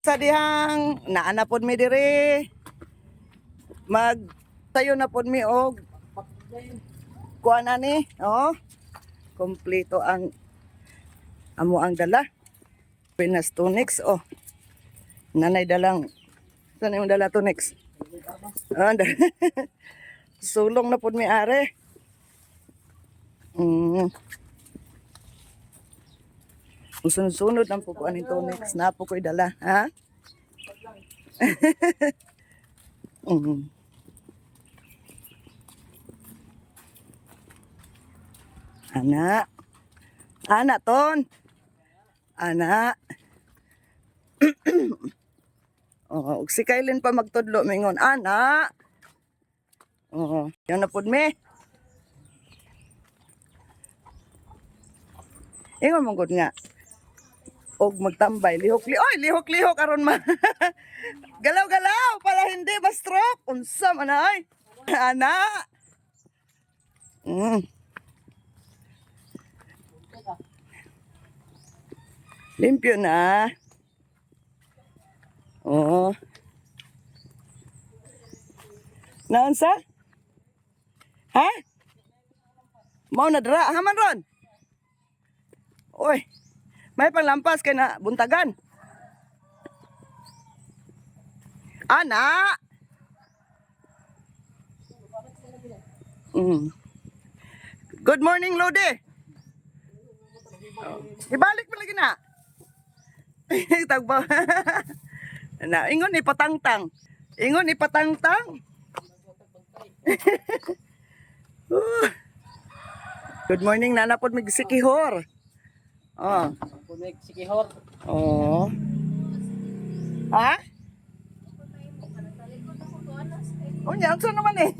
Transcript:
Sa dihang naana pod mi dire. Mag tayo na pod mi og kuan ani, oh. Kompleto ang amo ang dala. Pinas tunics, oh. Nanay dalang. Saan yung dala tunics? Ah, sulong na pod mi are. Sunod-sunod ang pukuan nito next na po ko'y dala, ha? Ana. Ana ton. Ana. Oh, si Kailin pa magtudlo mingon, ana. Oh, yan na pud mi. Ingon mong gud nga. Og magtambay lihok-lihok aron ma. Galaw-galaw para hindi ma-stroke. Unsa man ay? Ana. Limpyo na. Oo. Naunsa? Ha? Mau na dra, haman ron. Oy. May panglampas kay na buntagan. Ana. Good morning, Lode. Oh. Ibalik mo lagi na. Tagba. Na, ingon ipatangtang. Ingon ipatangtang. Good morning, nana pod mig sikihor. Oh. Punig sikihor. Oh. Ha? Oh, yan, saan naman eh?